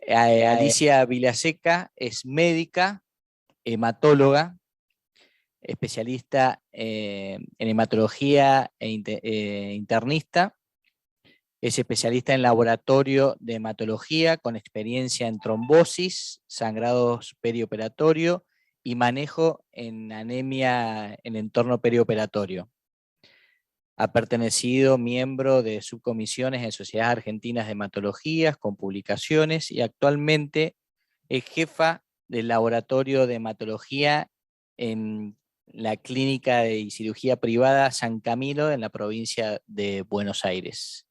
Alicia Vilaseca es médica, hematóloga, especialista en hematología internista. Es especialista en laboratorio de hematología con experiencia en trombosis, sangrados perioperatorio y manejo en anemia en entorno perioperatorio. Ha pertenecido miembro de subcomisiones en Sociedades Argentinas de Hematologías con publicaciones y actualmente es jefa del laboratorio de hematología en la clínica de cirugía privada San Camilo en la provincia de Buenos Aires.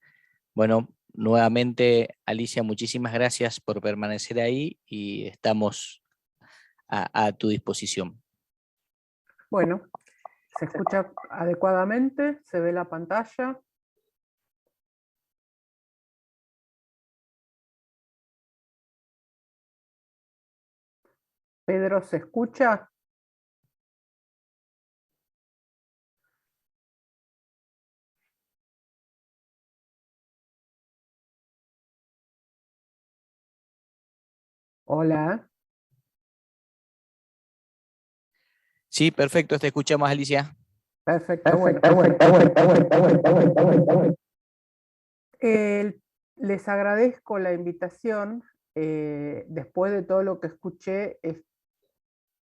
Bueno, nuevamente, Alicia, muchísimas gracias por permanecer ahí y estamos a tu disposición. Bueno, se escucha adecuadamente, se ve la pantalla. Pedro, ¿se escucha? Hola. Sí, perfecto, te escuchamos, Alicia. Perfecto, bueno. Les agradezco la invitación. Después de todo lo que escuché, es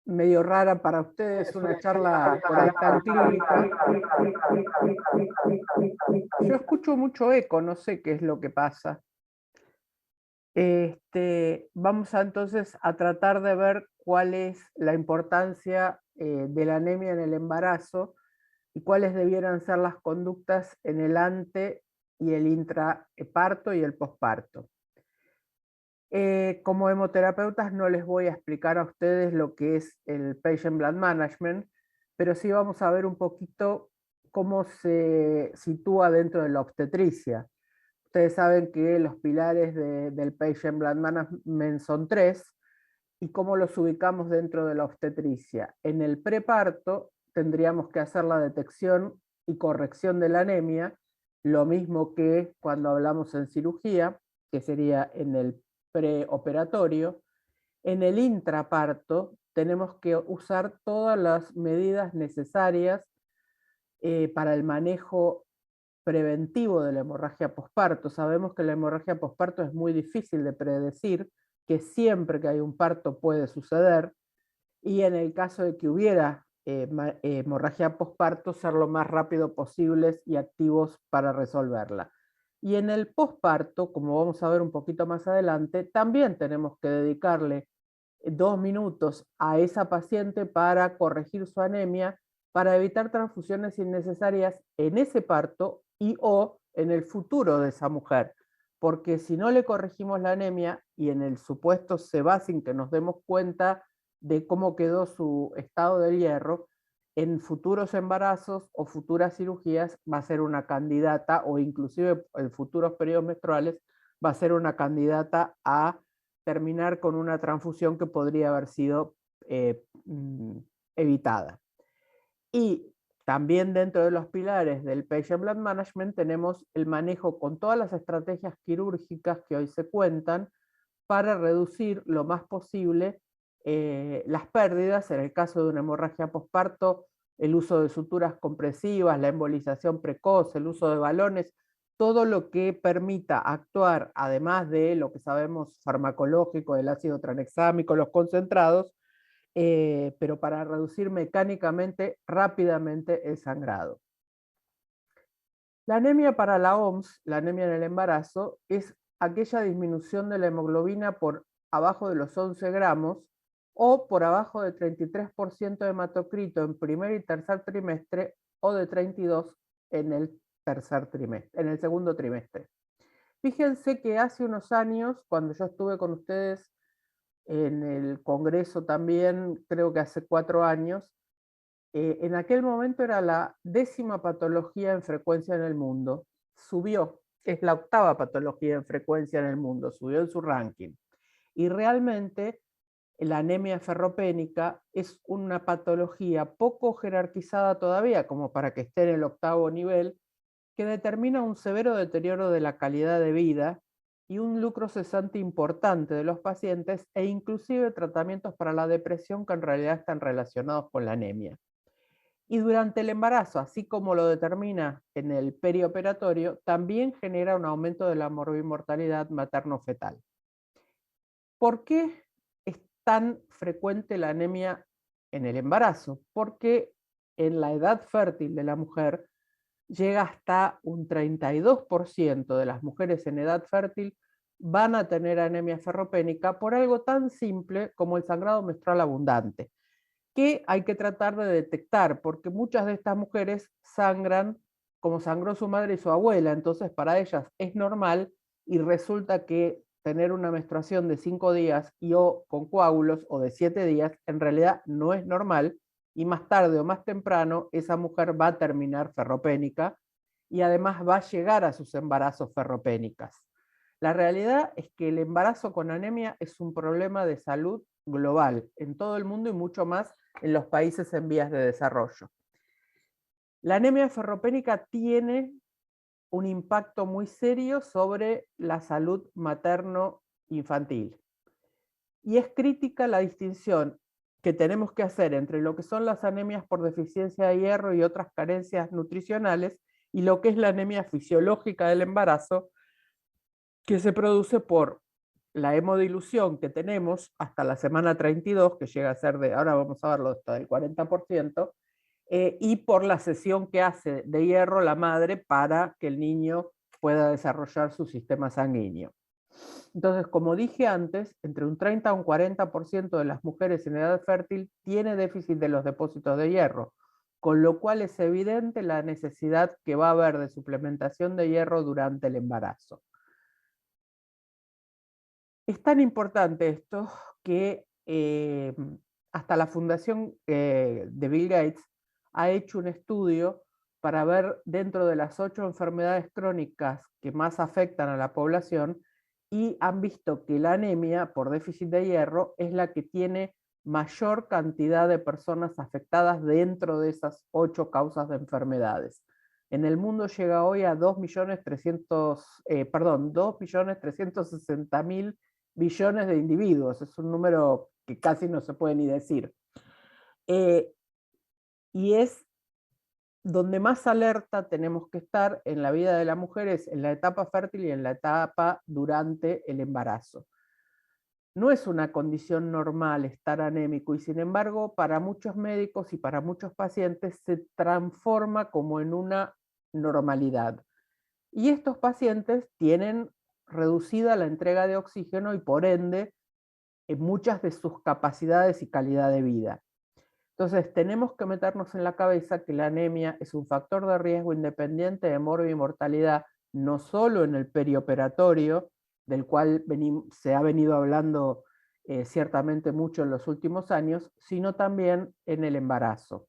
medio rara para ustedes una charla por ahí tan clínica. Yo escucho mucho eco, no sé qué es lo que pasa. Vamos entonces a tratar de ver cuál es la importancia de la anemia en el embarazo y cuáles debieran ser las conductas en el ante y el intraparto y el posparto. Como hemoterapeutas no les voy a explicar a ustedes lo que es el Patient Blood Management, pero sí vamos a ver un poquito cómo se sitúa dentro de la obstetricia. Ustedes saben que los pilares del Patient Blood Management son 3, y cómo los ubicamos dentro de la obstetricia. En el preparto tendríamos que hacer la detección y corrección de la anemia, lo mismo que cuando hablamos en cirugía, que sería en el preoperatorio. En el intraparto tenemos que usar todas las medidas necesarias para el manejo preventivo de la hemorragia posparto. Sabemos que la hemorragia posparto es muy difícil de predecir, que siempre que hay un parto puede suceder, y en el caso de que hubiera hemorragia posparto, ser lo más rápido posibles y activos para resolverla. Y en el posparto, como vamos a ver un poquito más adelante, también tenemos que dedicarle 2 minutos a esa paciente para corregir su anemia, para evitar transfusiones innecesarias en ese parto y o en el futuro de esa mujer. Porque si no le corregimos la anemia y en el supuesto se va sin que nos demos cuenta de cómo quedó su estado de hierro, en futuros embarazos o futuras cirugías va a ser una candidata, o inclusive en futuros periodos menstruales, va a ser una candidata a terminar con una transfusión que podría haber sido evitada. Y también dentro de los pilares del Patient Blood Management tenemos el manejo con todas las estrategias quirúrgicas que hoy se cuentan para reducir lo más posible las pérdidas. En el caso de una hemorragia posparto, el uso de suturas compresivas, la embolización precoz, el uso de balones, todo lo que permita actuar, además de lo que sabemos farmacológico, del ácido tranexámico, los concentrados, pero para reducir mecánicamente, rápidamente el sangrado. La anemia para la OMS, la anemia en el embarazo, es aquella disminución de la hemoglobina por abajo de los 11 gramos o por abajo de 33% de hematocrito en primer y tercer trimestre o de 32% en el tercer trimestre, en el segundo trimestre. Fíjense que hace unos años, cuando yo estuve con ustedes en el congreso también, creo que hace 4 años, en aquel momento era la 10ª patología en frecuencia en el mundo. Subió, es la 8ª patología en frecuencia en el mundo, subió en su ranking. Y realmente la anemia ferropénica es una patología poco jerarquizada todavía, como para que esté en el 8º nivel, que determina un severo deterioro de la calidad de vida y un lucro cesante importante de los pacientes e inclusive tratamientos para la depresión que en realidad están relacionados con la anemia. Y durante el embarazo, así como lo determina en el perioperatorio, también genera un aumento de la morbimortalidad materno-fetal. ¿Por qué es tan frecuente la anemia en el embarazo? Porque en la edad fértil de la mujer llega hasta un 32% de las mujeres en edad fértil van a tener anemia ferropénica por algo tan simple como el sangrado menstrual abundante, que hay que tratar de detectar, porque muchas de estas mujeres sangran como sangró su madre y su abuela, entonces para ellas es normal y resulta que tener una menstruación de 5 días y o con coágulos o de 7 días en realidad no es normal y más tarde o más temprano esa mujer va a terminar ferropénica y además va a llegar a sus embarazos ferropénicas. La realidad es que el embarazo con anemia es un problema de salud global en todo el mundo y mucho más en los países en vías de desarrollo. La anemia ferropénica tiene un impacto muy serio sobre la salud materno-infantil. Y es crítica la distinción que tenemos que hacer entre lo que son las anemias por deficiencia de hierro y otras carencias nutricionales y lo que es la anemia fisiológica del embarazo, que se produce por la hemodilución que tenemos hasta la semana 32, que llega a ser de, ahora vamos a verlo, hasta del 40%, y por la cesión que hace de hierro la madre para que el niño pueda desarrollar su sistema sanguíneo. Entonces, como dije antes, entre un 30 a un 40% de las mujeres en edad fértil tiene déficit de los depósitos de hierro, con lo cual es evidente la necesidad que va a haber de suplementación de hierro durante el embarazo. Es tan importante esto que hasta la fundación de Bill Gates ha hecho un estudio para ver dentro de las 8 enfermedades crónicas que más afectan a la población y han visto que la anemia por déficit de hierro es la que tiene mayor cantidad de personas afectadas dentro de esas 8 causas de enfermedades. En el mundo llega hoy a 2.360.000 billones de individuos, es un número que casi no se puede ni decir. Y es donde más alerta tenemos que estar en la vida de la mujer, es en la etapa fértil y en la etapa durante el embarazo. No es una condición normal estar anémico y sin embargo para muchos médicos y para muchos pacientes se transforma como en una normalidad. Y estos pacientes tienen reducida la entrega de oxígeno y por ende muchas de sus capacidades y calidad de vida. Entonces tenemos que meternos en la cabeza que la anemia es un factor de riesgo independiente de morbimortalidad, no solo en el perioperatorio, del cual se ha venido hablando ciertamente mucho en los últimos años, sino también en el embarazo.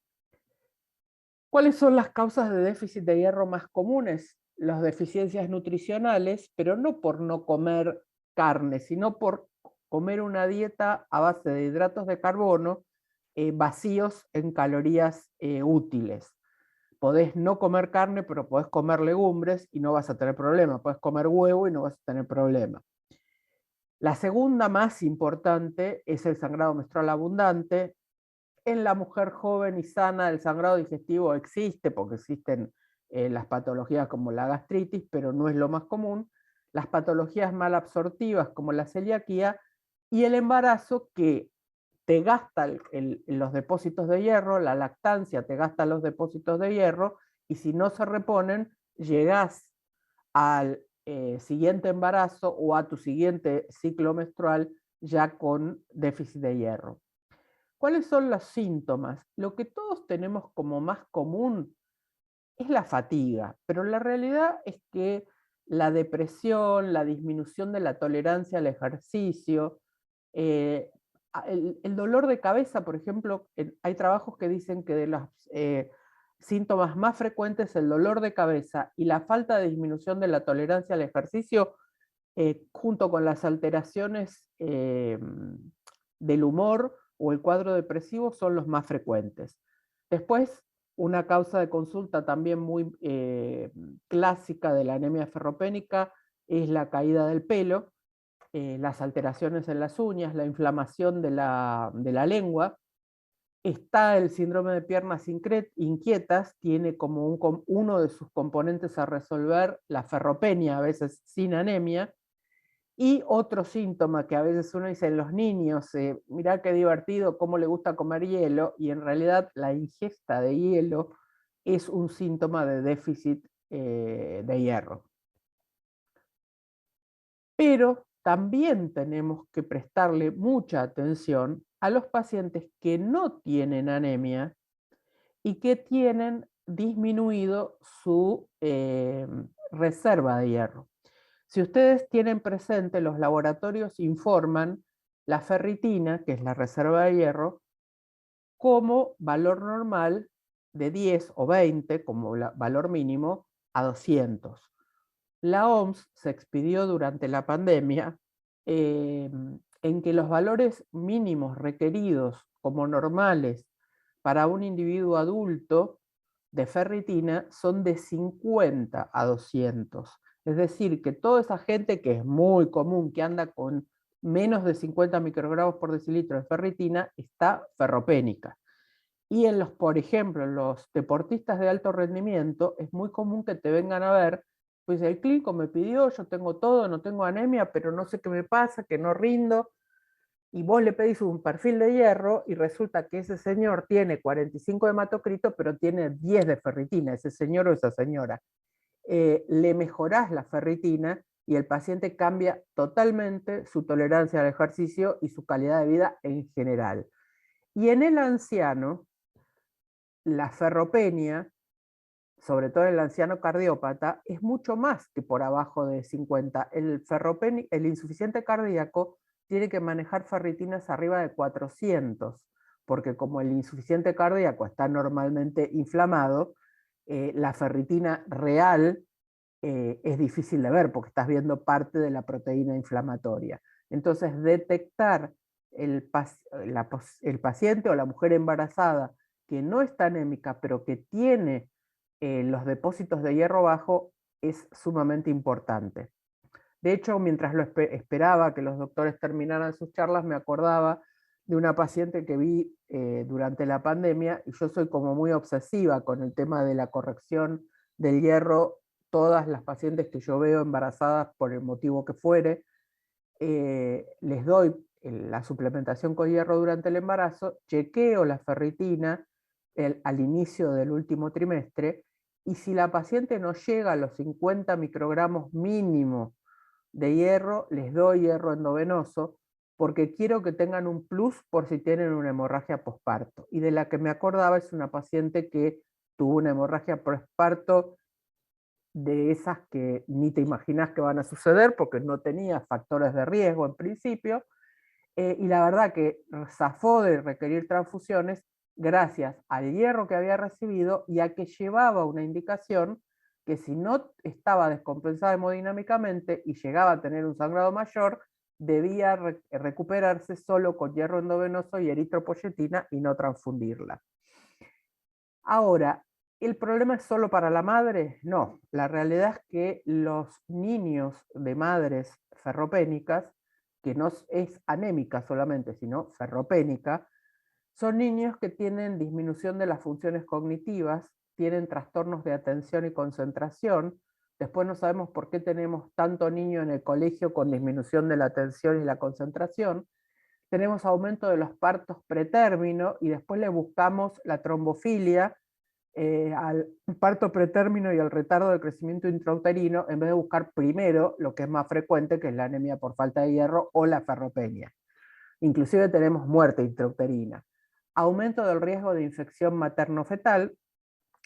¿Cuáles son las causas de déficit de hierro más comunes? Las deficiencias nutricionales, pero no por no comer carne, sino por comer una dieta a base de hidratos de carbono vacíos en calorías útiles. Podés no comer carne, pero podés comer legumbres y no vas a tener problema. Podés comer huevo y no vas a tener problema. La segunda más importante es el sangrado menstrual abundante. En la mujer joven y sana el sangrado digestivo existe, porque existen las patologías como la gastritis, pero no es lo más común. Las patologías malabsortivas como la celiaquía y el embarazo que te gasta los depósitos de hierro, la lactancia te gasta los depósitos de hierro y si no se reponen, llegás al siguiente embarazo o a tu siguiente ciclo menstrual ya con déficit de hierro. ¿Cuáles son los síntomas? Lo que todos tenemos como más común es la fatiga, pero la realidad es que la depresión, la disminución de la tolerancia al ejercicio, el dolor de cabeza, por ejemplo, hay trabajos que dicen que de los síntomas más frecuentes el dolor de cabeza y la falta de disminución de la tolerancia al ejercicio, junto con las alteraciones del humor o el cuadro depresivo son los más frecuentes. Después, una causa de consulta también muy clásica de la anemia ferropénica es la caída del pelo, las alteraciones en las uñas, la inflamación de la lengua. Está el síndrome de piernas inquietas, tiene como uno de sus componentes a resolver la ferropenia, a veces sin anemia. Y otro síntoma que a veces uno dice en los niños, mirá qué divertido, cómo le gusta comer hielo, y en realidad la ingesta de hielo es un síntoma de déficit de hierro. Pero también tenemos que prestarle mucha atención a los pacientes que no tienen anemia y que tienen disminuido su reserva de hierro. Si ustedes tienen presente, los laboratorios informan la ferritina, que es la reserva de hierro, como valor normal de 10 o 20, como valor mínimo, a 200. La OMS se expidió durante la pandemia en que los valores mínimos requeridos como normales para un individuo adulto de ferritina son de 50 a 200. Es decir, que toda esa gente que es muy común, que anda con menos de 50 microgramos por decilitro de ferritina, está ferropénica. Y por ejemplo, en los deportistas de alto rendimiento, es muy común que te vengan a ver, pues el clínico me pidió, yo tengo todo, no tengo anemia, pero no sé qué me pasa, que no rindo, y vos le pedís un perfil de hierro y resulta que ese señor tiene 45 de hematocrito, pero tiene 10 de ferritina, ese señor o esa señora. Le mejorás la ferritina y el paciente cambia totalmente su tolerancia al ejercicio y su calidad de vida en general. Y en el anciano, la ferropenia, sobre todo en el anciano cardiópata, es mucho más que por abajo de 50. El insuficiente cardíaco tiene que manejar ferritinas arriba de 400, porque como el insuficiente cardíaco está normalmente inflamado, la ferritina real es difícil de ver porque estás viendo parte de la proteína inflamatoria. Entonces, detectar el paciente o la mujer embarazada que no está anémica, pero que tiene los depósitos de hierro bajo, es sumamente importante. De hecho, mientras esperaba que los doctores terminaran sus charlas, me acordaba de una paciente que vi durante la pandemia, y yo soy como muy obsesiva con el tema de la corrección del hierro. Todas las pacientes que yo veo embarazadas por el motivo que fuere, les doy la suplementación con hierro durante el embarazo, chequeo la ferritina al inicio del último trimestre, y si la paciente no llega a los 50 microgramos mínimo de hierro, les doy hierro endovenoso, porque quiero que tengan un plus por si tienen una hemorragia posparto. Y de la que me acordaba es una paciente que tuvo una hemorragia posparto de esas que ni te imaginas que van a suceder porque no tenía factores de riesgo en principio, y la verdad que zafó de requerir transfusiones gracias al hierro que había recibido y a que llevaba una indicación que si no estaba descompensada hemodinámicamente y llegaba a tener un sangrado mayor, debía recuperarse solo con hierro endovenoso y eritropoyetina y no transfundirla. Ahora, ¿el problema es solo para la madre? No, la realidad es que los niños de madres ferropénicas, que no es anémica solamente, sino ferropénica, son niños que tienen disminución de las funciones cognitivas, tienen trastornos de atención y concentración. Después no sabemos por qué tenemos tanto niño en el colegio con disminución de la atención y la concentración. Tenemos aumento de los partos pretérmino y después le buscamos la trombofilia al parto pretérmino y al retardo del crecimiento intrauterino, en vez de buscar primero lo que es más frecuente, que es la anemia por falta de hierro o la ferropenia. Inclusive tenemos muerte intrauterina. Aumento del riesgo de infección materno-fetal,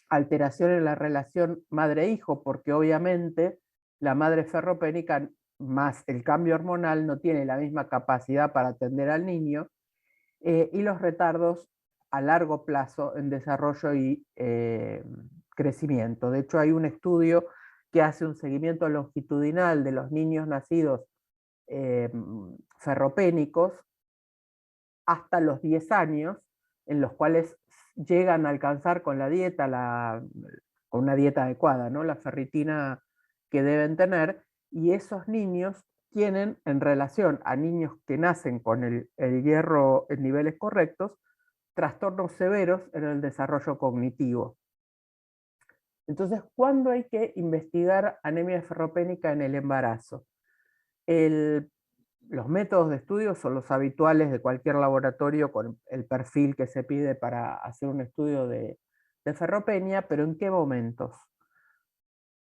alteración en la relación madre-hijo, porque obviamente la madre ferropénica más el cambio hormonal no tiene la misma capacidad para atender al niño, y los retardos a largo plazo en desarrollo y crecimiento. De hecho, hay un estudio que hace un seguimiento longitudinal de los niños nacidos ferropénicos hasta los 10 años, en los cuales llegan a alcanzar con la dieta, con una dieta adecuada, ¿no?, la ferritina que deben tener, y esos niños tienen, en relación a niños que nacen con el hierro en niveles correctos, trastornos severos en el desarrollo cognitivo. Entonces, ¿cuándo hay que investigar anemia ferropénica en el embarazo? Los métodos de estudio son los habituales de cualquier laboratorio con el perfil que se pide para hacer un estudio de ferropenia, pero ¿en qué momentos?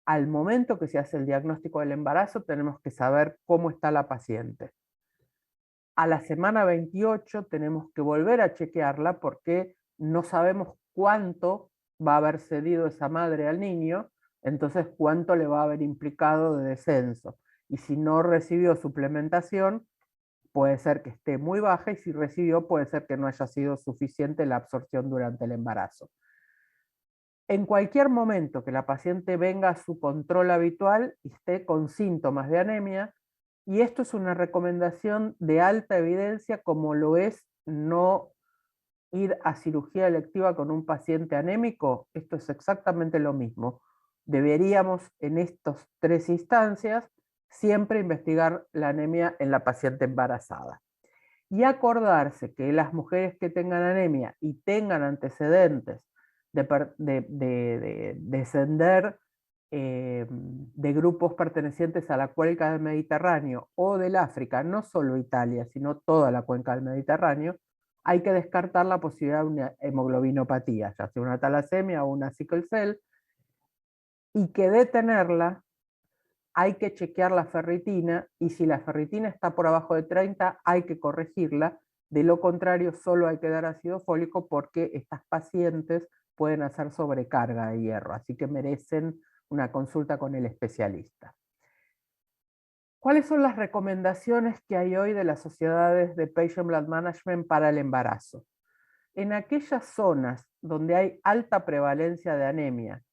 Al momento que se hace el diagnóstico del embarazo, tenemos que saber cómo está la paciente. A la semana 28 tenemos que volver a chequearla porque no sabemos cuánto va a haber cedido esa madre al niño, entonces cuánto le va a haber implicado de descenso. Y si no recibió suplementación, puede ser que esté muy baja, y si recibió, puede ser que no haya sido suficiente la absorción durante el embarazo. En cualquier momento que la paciente venga a su control habitual y esté con síntomas de anemia, y esto es una recomendación de alta evidencia, como lo es no ir a cirugía electiva con un paciente anémico, esto es exactamente lo mismo. Deberíamos en estas tres instancias siempre investigar la anemia en la paciente embarazada. Y acordarse que las mujeres que tengan anemia y tengan antecedentes de descender de grupos pertenecientes a la cuenca del Mediterráneo o del África, no solo Italia, sino toda la cuenca del Mediterráneo, hay que descartar la posibilidad de una hemoglobinopatía, ya sea una talasemia o una sickle cell, y que de tenerla hay que chequear la ferritina, y si la ferritina está por abajo de 30 hay que corregirla, de lo contrario solo hay que dar ácido fólico porque estas pacientes pueden hacer sobrecarga de hierro, así que merecen una consulta con el especialista. ¿Cuáles son las recomendaciones que hay hoy de las sociedades de Patient Blood Management para el embarazo? En aquellas zonas donde hay alta prevalencia de anemia,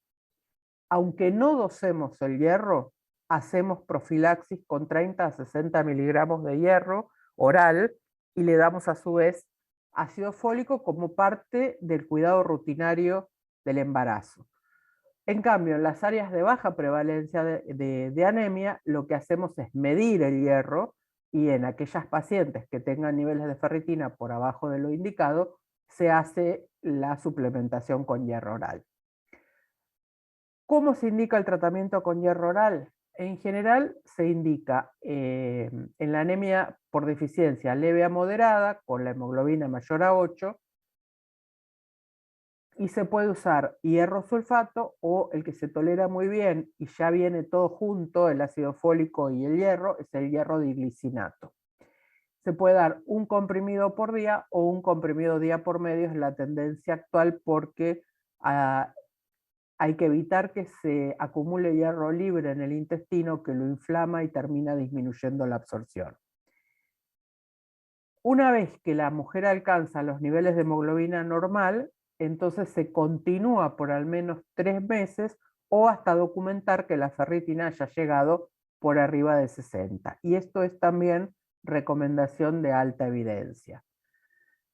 aunque no dosemos el hierro, hacemos profilaxis con 30 a 60 miligramos de hierro oral y le damos a su vez ácido fólico como parte del cuidado rutinario del embarazo. En cambio, en las áreas de baja prevalencia de anemia, lo que hacemos es medir el hierro, y en aquellas pacientes que tengan niveles de ferritina por abajo de lo indicado, se hace la suplementación con hierro oral. ¿Cómo se indica el tratamiento con hierro oral? En general se indica en la anemia por deficiencia leve a moderada, con la hemoglobina mayor a 8, y se puede usar hierro sulfato, o el que se tolera muy bien y ya viene todo junto, el ácido fólico y el hierro, es el hierro diglicinato. Se puede dar un comprimido por día o un comprimido día por medio, es la tendencia actual, porque hay que evitar que se acumule hierro libre en el intestino, que lo inflama y termina disminuyendo la absorción. Una vez que la mujer alcanza los niveles de hemoglobina normal, entonces se continúa por al menos 3 meses o hasta documentar que la ferritina haya llegado por arriba de 60. Y esto es también recomendación de alta evidencia.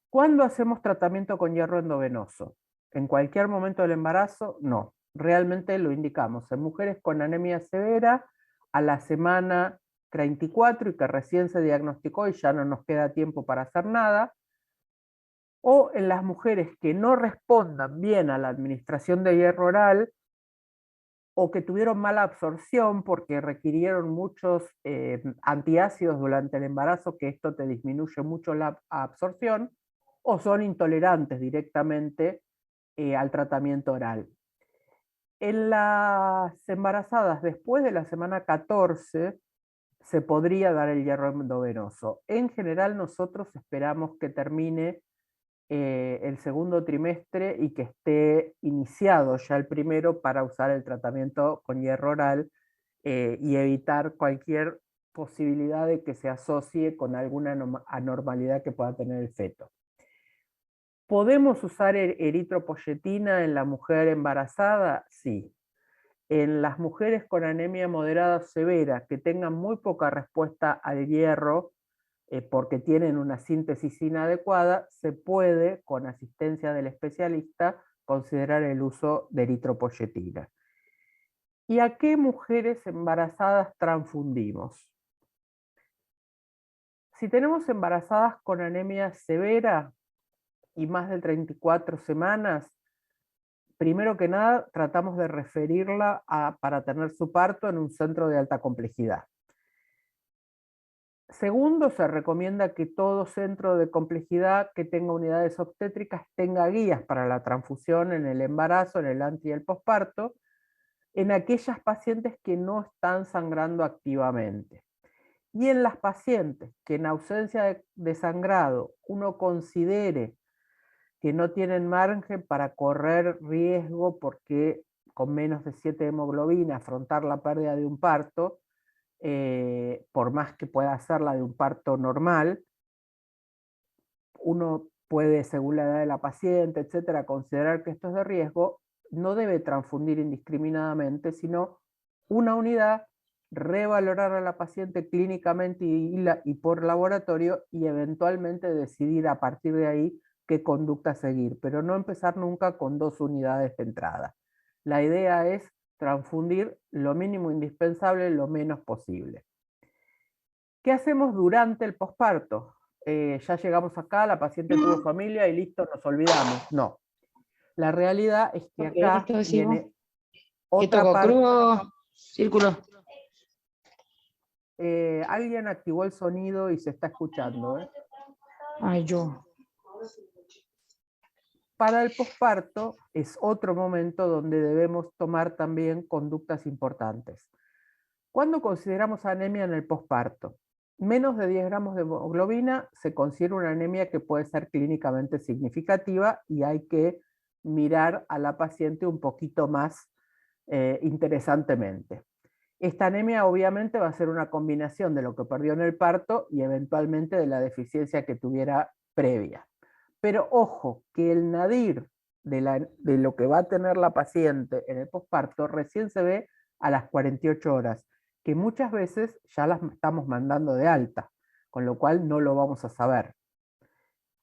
¿Cuándo hacemos tratamiento con hierro endovenoso? ¿En cualquier momento del embarazo? No. Realmente lo indicamos en mujeres con anemia severa a la semana 34 y que recién se diagnosticó y ya no nos queda tiempo para hacer nada, o en las mujeres que no respondan bien a la administración de hierro oral o que tuvieron mala absorción porque requirieron muchos antiácidos durante el embarazo, que esto te disminuye mucho la absorción, o son intolerantes directamente al tratamiento oral. En las embarazadas después de la semana 14 se podría dar el hierro endovenoso. En general nosotros esperamos que termine el segundo trimestre y que esté iniciado ya el primero para usar el tratamiento con hierro oral y evitar cualquier posibilidad de que se asocie con alguna anormalidad que pueda tener el feto. ¿Podemos usar eritropoyetina en la mujer embarazada? Sí. En las mujeres con anemia moderada severa que tengan muy poca respuesta al hierro, porque tienen una síntesis inadecuada, se puede, con asistencia del especialista, considerar el uso de eritropoyetina. ¿Y a qué mujeres embarazadas transfundimos? Si tenemos embarazadas con anemia severa y más de 34 semanas, primero que nada tratamos de referirla para tener su parto en un centro de alta complejidad. Segundo, se recomienda que todo centro de complejidad que tenga unidades obstétricas tenga guías para la transfusión en el embarazo, en el antes y el posparto, en aquellas pacientes que no están sangrando activamente. Y en las pacientes que en ausencia de sangrado uno considere que no tienen margen para correr riesgo porque con menos de 7 de hemoglobina afrontar la pérdida de un parto, por más que pueda ser la de un parto normal, uno puede, según la edad de la paciente, etcétera, considerar que esto es de riesgo, no debe transfundir indiscriminadamente, sino una unidad, revalorar a la paciente clínicamente y por laboratorio y eventualmente decidir a partir de ahí qué conducta seguir, pero no empezar nunca con 2 unidades de entrada. La idea es transfundir lo mínimo indispensable lo menos posible. ¿Qué hacemos durante el posparto? Ya llegamos acá, la paciente tuvo familia y listo, nos olvidamos. No. La realidad es que Ok, acá listo, decimos. viene ¿Qué otra toco? parte. Crudo, círculo. Alguien activó el sonido y se está escuchando. Ay, yo. Para el posparto es otro momento donde debemos tomar también conductas importantes. ¿Cuándo consideramos anemia en el posparto? Menos de 10 gramos de hemoglobina se considera una anemia que puede ser clínicamente significativa y hay que mirar a la paciente un poquito más interesantemente. Esta anemia obviamente va a ser una combinación de lo que perdió en el parto y eventualmente de la deficiencia que tuviera previa. Pero ojo, que el nadir de lo que va a tener la paciente en el posparto recién se ve a las 48 horas, que muchas veces ya las estamos mandando de alta, con lo cual no lo vamos a saber.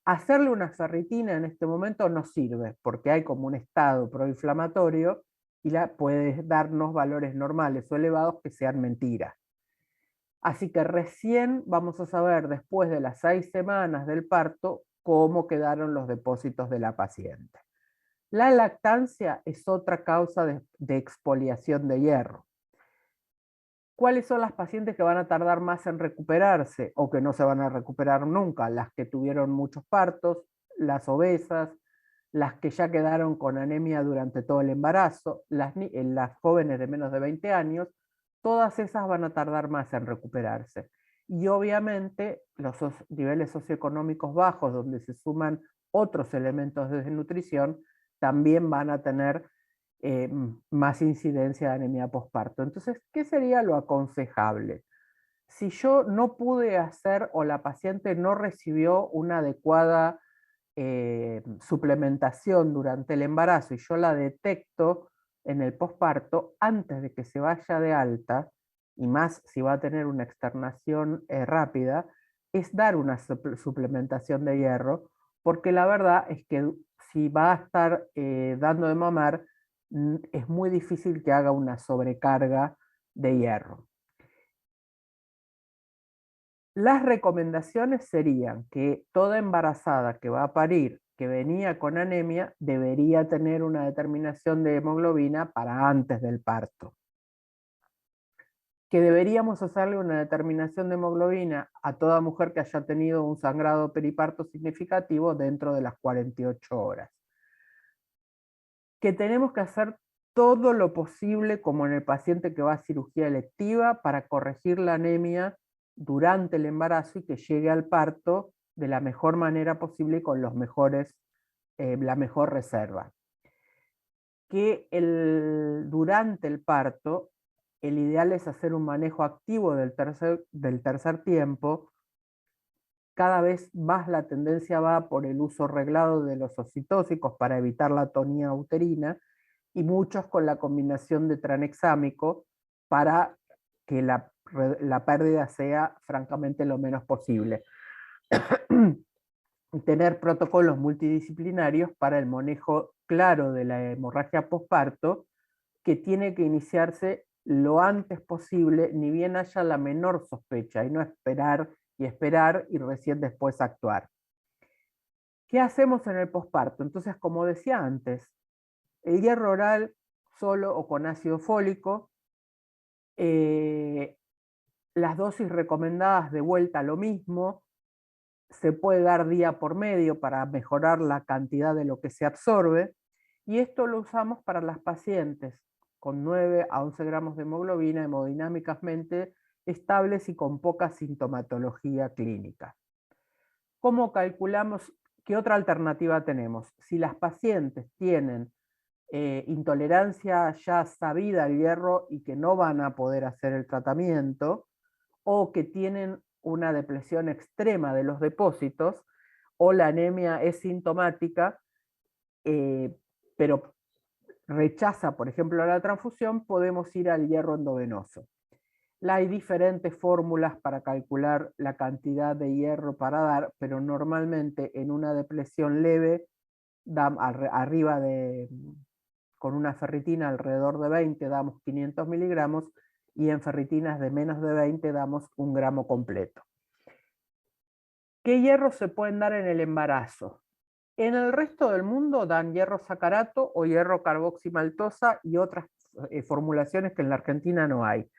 Hacerle una ferritina en este momento no sirve, porque hay como un estado proinflamatorio y puede darnos valores normales o elevados que sean mentiras. Así que recién vamos a saber, después de las 6 semanas del parto, cómo quedaron los depósitos de la paciente. La lactancia es otra causa de expoliación de hierro. ¿Cuáles son las pacientes que van a tardar más en recuperarse o que no se van a recuperar nunca? Las que tuvieron muchos partos, las obesas, las que ya quedaron con anemia durante todo el embarazo, las jóvenes de menos de 20 años, todas esas van a tardar más en recuperarse. Y obviamente los niveles socioeconómicos bajos, donde se suman otros elementos de desnutrición, también van a tener más incidencia de anemia posparto. Entonces, ¿qué sería lo aconsejable? Si yo no pude hacer o la paciente no recibió una adecuada suplementación durante el embarazo y yo la detecto en el posparto, antes de que se vaya de alta, y más si va a tener una externación rápida, es dar una suplementación de hierro, porque la verdad es que si va a estar dando de mamar, es muy difícil que haga una sobrecarga de hierro. Las recomendaciones serían que toda embarazada que va a parir, que venía con anemia, debería tener una determinación de hemoglobina para antes del parto. Que deberíamos hacerle una determinación de hemoglobina a toda mujer que haya tenido un sangrado periparto significativo dentro de las 48 horas. Que tenemos que hacer todo lo posible, como en el paciente que va a cirugía electiva, para corregir la anemia durante el embarazo y que llegue al parto de la mejor manera posible y con los la mejor reserva. Que durante el parto, el ideal es hacer un manejo activo del tercer tiempo. Cada vez más la tendencia va por el uso reglado de los oxitóxicos para evitar la atonía uterina, y muchos con la combinación de tranexámico para que la pérdida sea francamente lo menos posible. Tener protocolos multidisciplinarios para el manejo claro de la hemorragia posparto que tiene que iniciarse lo antes posible, ni bien haya la menor sospecha, y no esperar y recién después actuar. ¿Qué hacemos en el posparto? Entonces, como decía antes, el hierro oral solo o con ácido fólico, las dosis recomendadas de vuelta lo mismo, se puede dar día por medio para mejorar la cantidad de lo que se absorbe, y esto lo usamos para las pacientes con 9 a 11 gramos de hemoglobina hemodinámicamente estables y con poca sintomatología clínica. ¿Cómo calculamos? ¿Qué otra alternativa tenemos? Si las pacientes tienen intolerancia ya sabida al hierro y que no van a poder hacer el tratamiento, o que tienen una depresión extrema de los depósitos, o la anemia es sintomática, pero rechaza, por ejemplo, la transfusión, podemos ir al hierro endovenoso. Hay diferentes fórmulas para calcular la cantidad de hierro para dar, pero normalmente en una depresión leve, con una ferritina alrededor de 20 damos 500 miligramos, y en ferritinas de menos de 20 damos 1 gramo completo. ¿Qué hierros se pueden dar en el embarazo? En el resto del mundo dan hierro sacarato o hierro carboximaltosa y otras formulaciones que en la Argentina no hay.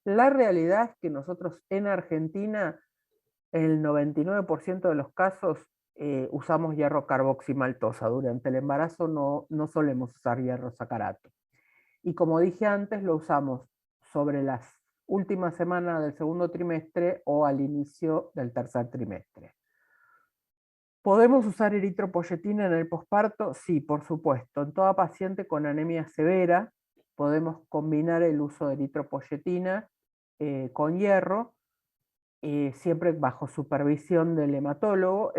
La realidad es que nosotros en Argentina, el 99% de los casos, usamos hierro carboximaltosa. Durante el embarazo no solemos usar hierro sacarato. Y como dije antes, lo usamos sobre las últimas semanas del segundo trimestre o al inicio del tercer trimestre. ¿Podemos usar eritropoyetina en el posparto? Sí, por supuesto. En toda paciente con anemia severa podemos combinar el uso de eritropoyetina con hierro, siempre bajo supervisión del hematólogo.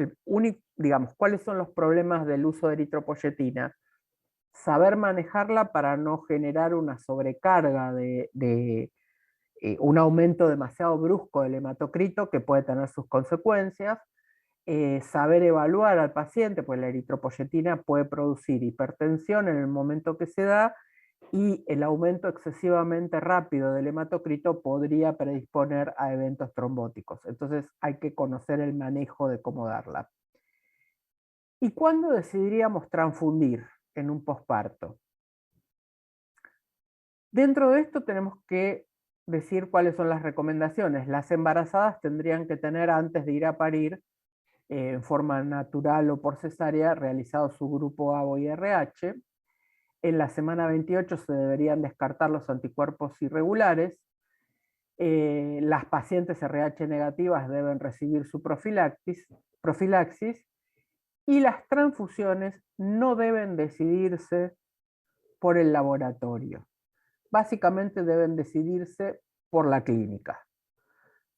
Digamos, ¿cuáles son los problemas del uso de eritropoyetina? Saber manejarla para no generar una sobrecarga de un aumento demasiado brusco del hematocrito que puede tener sus consecuencias. Saber evaluar al paciente, pues la eritropoyetina puede producir hipertensión en el momento que se da, y el aumento excesivamente rápido del hematocrito podría predisponer a eventos trombóticos. Entonces hay que conocer el manejo de cómo darla. ¿Y cuándo decidiríamos transfundir en un posparto? Dentro de esto tenemos que decir cuáles son las recomendaciones. Las embarazadas tendrían que tener, antes de ir a parir, en forma natural o por cesárea, realizado su grupo ABO y RH. En la semana 28 se deberían descartar los anticuerpos irregulares. Las pacientes RH negativas deben recibir su profilaxis, y las transfusiones no deben decidirse por el laboratorio. Básicamente deben decidirse por la clínica.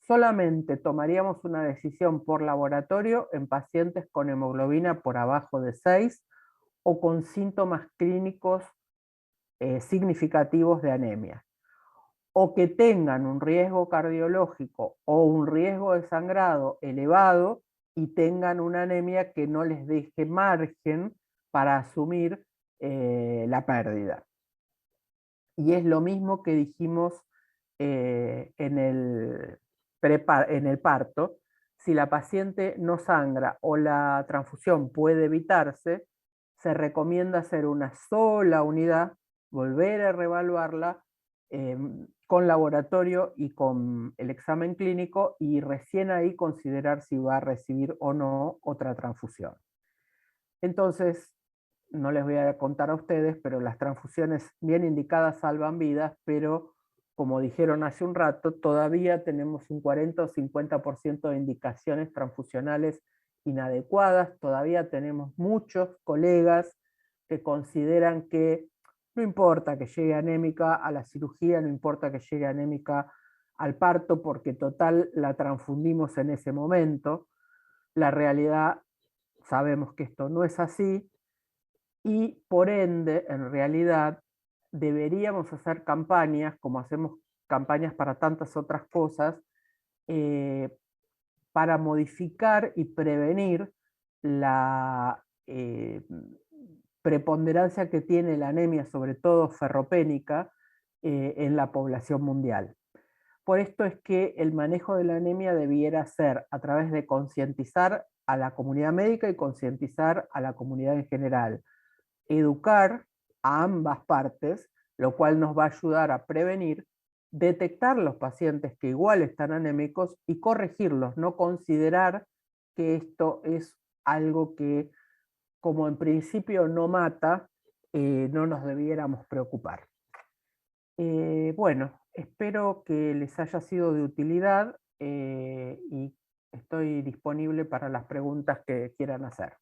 Solamente tomaríamos una decisión por laboratorio en pacientes con hemoglobina por abajo de 6 o con síntomas clínicos significativos de anemia, o que tengan un riesgo cardiológico o un riesgo de sangrado elevado y tengan una anemia que no les deje margen para asumir la pérdida. Y es lo mismo que dijimos en el parto. Si la paciente no sangra o la transfusión puede evitarse, se recomienda hacer una sola unidad, volver a reevaluarla con laboratorio y con el examen clínico, y recién ahí considerar si va a recibir o no otra transfusión. Entonces, no les voy a contar a ustedes, pero las transfusiones bien indicadas salvan vidas, pero como dijeron hace un rato, todavía tenemos un 40 o 50% de indicaciones transfusionales inadecuadas. Todavía tenemos muchos colegas que consideran que no importa que llegue anémica a la cirugía, no importa que llegue anémica al parto, porque total la transfundimos en ese momento. La realidad, sabemos que esto no es así, y por ende, en realidad, deberíamos hacer campañas, como hacemos campañas para tantas otras cosas, para modificar y prevenir la preponderancia que tiene la anemia, sobre todo ferropénica, en la población mundial. Por esto es que el manejo de la anemia debiera ser a través de concientizar a la comunidad médica y concientizar a la comunidad en general. Educar a ambas partes, lo cual nos va a ayudar a prevenir, detectar los pacientes que igual están anémicos y corregirlos, no considerar que esto es algo que, como en principio no mata, no nos debiéramos preocupar. Bueno, espero que les haya sido de utilidad y estoy disponible para las preguntas que quieran hacer.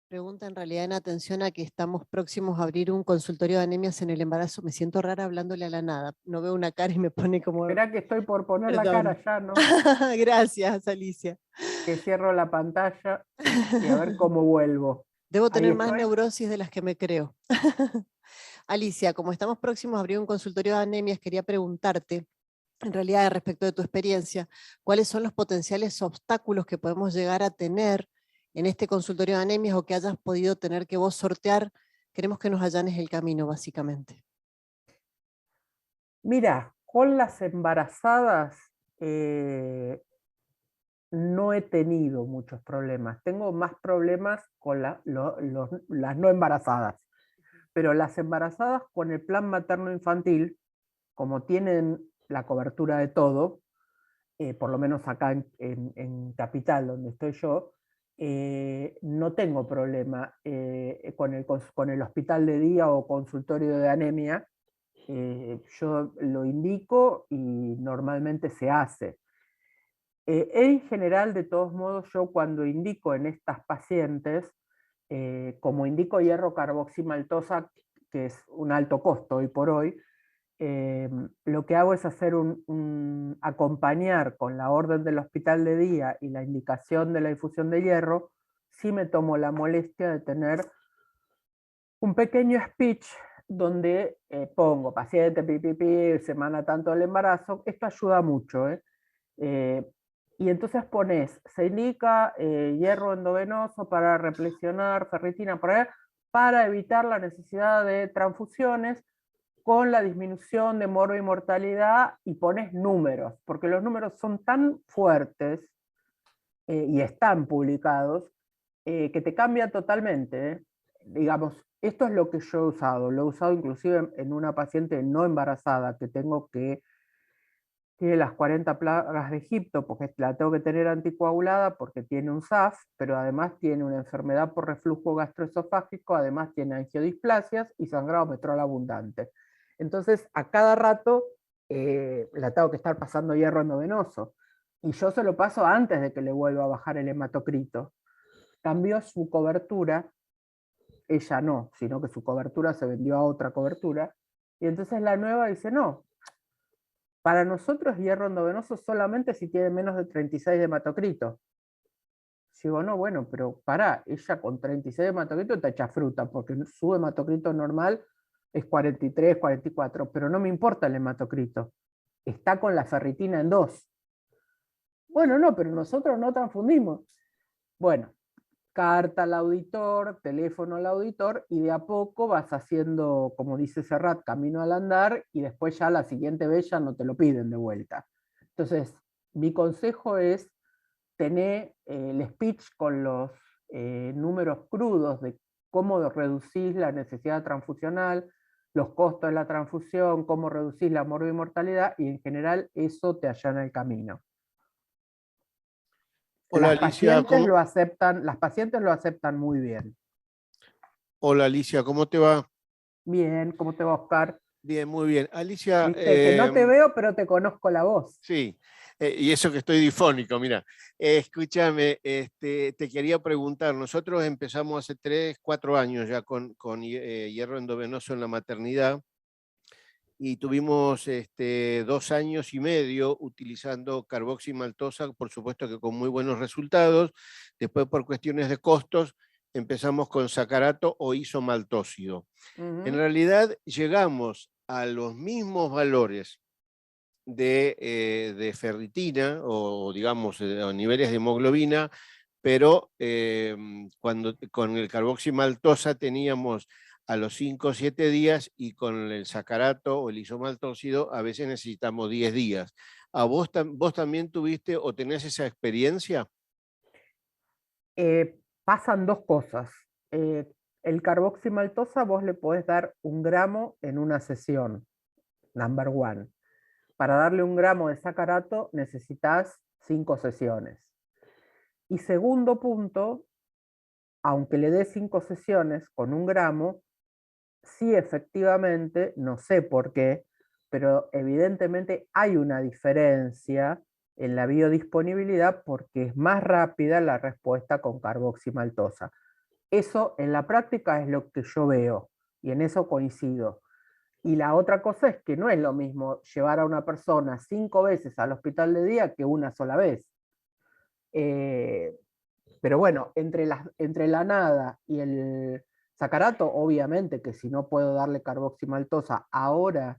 Pregunta en realidad en atención a que estamos próximos a abrir un consultorio de anemias en el embarazo. Me siento rara hablándole a la nada. No veo una cara y me pone como... Esperá que estoy por poner la Perdón. cara ya, ¿no? Gracias, Alicia. Que cierro la pantalla y a ver cómo vuelvo. Debo Ahí tener más estoy. neurosis de las que me creo. Alicia, como estamos próximos a abrir un consultorio de anemias, quería preguntarte, en realidad respecto de tu experiencia, ¿cuáles son los potenciales obstáculos que podemos llegar a tener en este consultorio de anemias o que hayas podido tener que vos sortear? Queremos que nos allanes el camino, básicamente. Mira, con las embarazadas no he tenido muchos problemas. Tengo más problemas con las no embarazadas. Pero las embarazadas con el plan materno-infantil, como tienen la cobertura de todo, por lo menos acá en Capital, donde estoy yo, no tengo problema con el hospital de día o consultorio de anemia. Yo lo indico y normalmente se hace. En general, de todos modos, yo cuando indico en estas pacientes, como indico hierro carboximaltosa, que es un alto costo hoy por hoy, lo que hago es hacer acompañar con la orden del hospital de día y la indicación de la infusión de hierro. Sí me tomo la molestia de tener un pequeño speech donde pongo paciente, pipipi, semana tanto del embarazo. Esto ayuda mucho, y entonces pones, se indica hierro endovenoso para reflexionar, ferritina para evitar la necesidad de transfusiones con la disminución de morbo y mortalidad, y pones números, porque los números son tan fuertes y están publicados que te cambia totalmente. Digamos, esto es lo que yo he usado, lo he usado inclusive en una paciente no embarazada que tengo que tiene las 40 plagas de Egipto, porque la tengo que tener anticoagulada porque tiene un SAF, pero además tiene una enfermedad por reflujo gastroesofágico, además tiene angiodisplasias y sangrado menstrual abundante. Entonces, a cada rato la tengo que estar pasando hierro endovenoso. Y yo se lo paso antes de que le vuelva a bajar el hematocrito. Cambió su cobertura, ella no, sino que su cobertura se vendió a otra cobertura. Y entonces la nueva dice, no, para nosotros hierro endovenoso solamente si tiene menos de 36 de hematocrito. Digo, no, bueno, pero pará, ella con 36 de hematocrito te echa fruta, porque su hematocrito normal es 43, 44, pero no me importa el hematocrito. Está con la ferritina en 2. Bueno, no, pero nosotros no transfundimos. Bueno, carta al auditor, teléfono al auditor, y de a poco vas haciendo, como dice Serrat, camino al andar, y después ya la siguiente vez ya no te lo piden de vuelta. Entonces, mi consejo es tener el speech con los números crudos de cómo reducís la necesidad transfusional, los costos de la transfusión, cómo reducís la mortalidad, y en general eso te allana el camino. Hola, Las Alicia, las pacientes lo aceptan muy bien. Hola Alicia, ¿cómo te va? Bien, ¿cómo te va, Oscar? Bien, muy bien. Alicia, Viste que no te veo, pero te conozco la voz. sí, y eso que estoy difónico, mira. Escúchame, te quería preguntar, nosotros empezamos hace 3, 4 años ya con hierro endovenoso en la maternidad, y tuvimos 2 años y medio utilizando carboximaltosa, por supuesto que con muy buenos resultados. Después, por cuestiones de costos, empezamos con sacarato o isomaltócido. En realidad llegamos a los mismos valores de ferritina o digamos a niveles de hemoglobina, pero con el carboximaltosa teníamos a los 5 o 7 días y con el sacarato o el isomaltóxido a veces necesitamos 10 días. ¿A vos también tuviste o tenés esa experiencia? Pasan dos cosas. El carboximaltosa vos le podés dar 1 gramo en una sesión, number one. Para darle 1 gramo de sacarato necesitas 5 sesiones. Y segundo punto, aunque le des 5 sesiones con 1 gramo, sí efectivamente, no sé por qué, pero evidentemente hay una diferencia en la biodisponibilidad porque es más rápida la respuesta con carboximaltosa. Eso en la práctica es lo que yo veo y en eso coincido. Y la otra cosa es que no es lo mismo llevar a una persona 5 veces al hospital de día que una sola vez. Pero bueno, entre la nada y el sacarato, obviamente que si no puedo darle carboximaltosa, ahora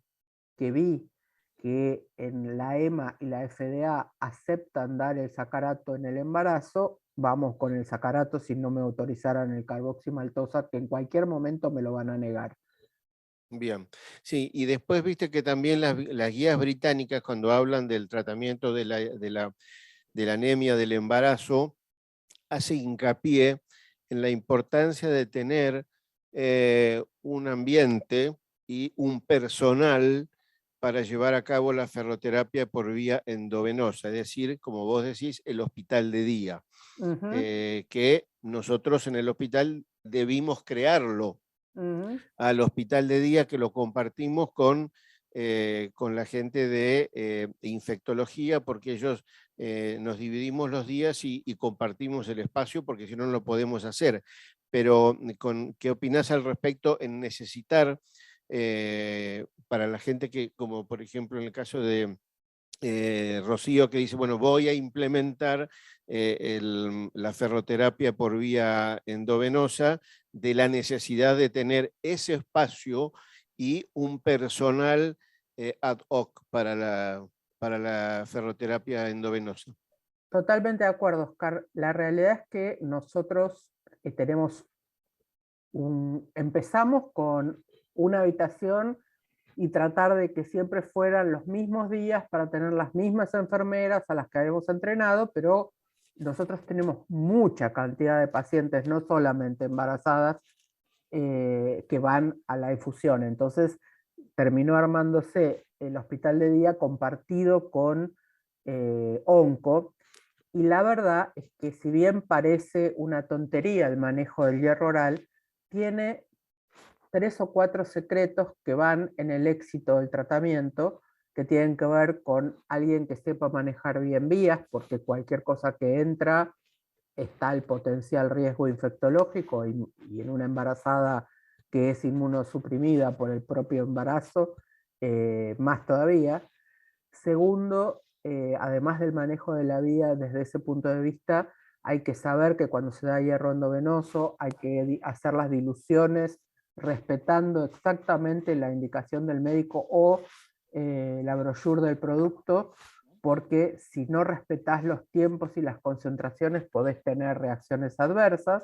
que vi que en la EMA y la FDA aceptan dar el sacarato en el embarazo, vamos con el sacarato si no me autorizaran el carboximaltosa, que en cualquier momento me lo van a negar. Bien, sí, y después viste que también las guías británicas cuando hablan del tratamiento de la anemia del embarazo, hace hincapié en la importancia de tener un ambiente y un personal para llevar a cabo la ferroterapia por vía endovenosa, es decir, como vos decís, el hospital de día, que nosotros en el hospital debimos crearlo, al hospital de día que lo compartimos con la gente de infectología, porque ellos nos dividimos los días y compartimos el espacio, porque si no, no lo podemos hacer. Pero, ¿qué opinás al respecto en necesitar para la gente que, como por ejemplo en el caso de Rocío, que dice, bueno, voy a implementar la ferroterapia por vía endovenosa, de la necesidad de tener ese espacio y un personal ad hoc para la ferroterapia endovenosa? Totalmente de acuerdo, Oscar. La realidad es que nosotros empezamos con una habitación y tratar de que siempre fueran los mismos días para tener las mismas enfermeras a las que habíamos entrenado, pero nosotros tenemos mucha cantidad de pacientes, no solamente embarazadas, que van a la infusión. Entonces terminó armándose el hospital de día compartido con Onco, y la verdad es que si bien parece una tontería el manejo del hierro oral, tiene 3 o 4 secretos que van en el éxito del tratamiento, que tienen que ver con alguien que sepa manejar bien vías, porque cualquier cosa que entra está el potencial riesgo infectológico, y en una embarazada que es inmunosuprimida por el propio embarazo, más todavía. Segundo, además del manejo de la vía desde ese punto de vista, hay que saber que cuando se da hierro endovenoso hay que hacer las diluciones respetando exactamente la indicación del médico o la brochure del producto, porque si no respetás los tiempos y las concentraciones podés tener reacciones adversas,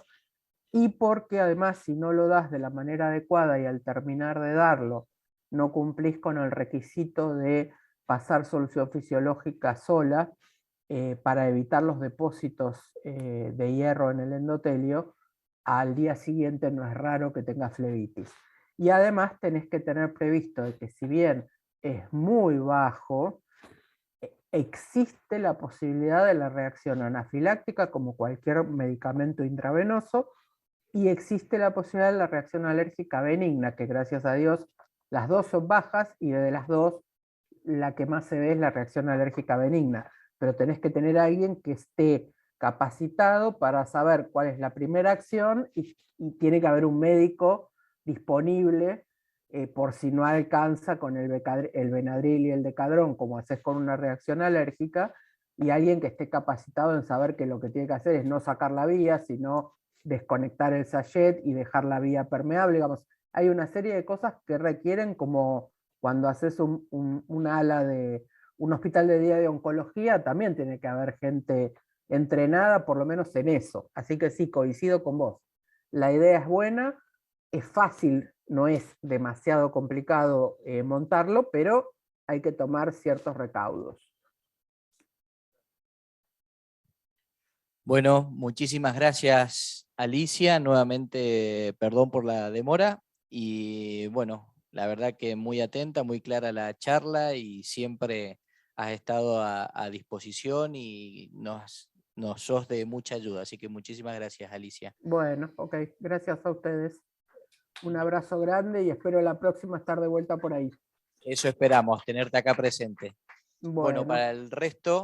y porque además si no lo das de la manera adecuada y al terminar de darlo no cumplís con el requisito de pasar solución fisiológica sola para evitar los depósitos de hierro en el endotelio, al día siguiente no es raro que tengas flebitis. Y además tenés que tener previsto de que si bien es muy bajo, existe la posibilidad de la reacción anafiláctica como cualquier medicamento intravenoso, y existe la posibilidad de la reacción alérgica benigna, que gracias a Dios las dos son bajas, y de las dos la que más se ve es la reacción alérgica benigna, pero tenés que tener a alguien que esté capacitado para saber cuál es la primera acción, y tiene que haber un médico disponible por si no alcanza con el Benadryl y el Decadrón, como haces con una reacción alérgica, y alguien que esté capacitado en saber que lo que tiene que hacer es no sacar la vía, sino desconectar el sachet y dejar la vía permeable. Digamos, hay una serie de cosas que requieren, como cuando haces un ala de un hospital de día de oncología, también tiene que haber gente entrenada por lo menos en eso. Así que sí, coincido con vos. La idea es buena, es fácil, no es demasiado complicado montarlo, pero hay que tomar ciertos recaudos. Bueno, muchísimas gracias, Alicia. Nuevamente, perdón por la demora. Y bueno, la verdad que muy atenta, muy clara la charla y siempre has estado a disposición y nos sos de mucha ayuda. Así que muchísimas gracias, Alicia. Bueno, ok, gracias a ustedes. Un abrazo grande y espero la próxima estar de vuelta por ahí. Eso esperamos, tenerte acá presente. Bueno, Bueno. para el resto...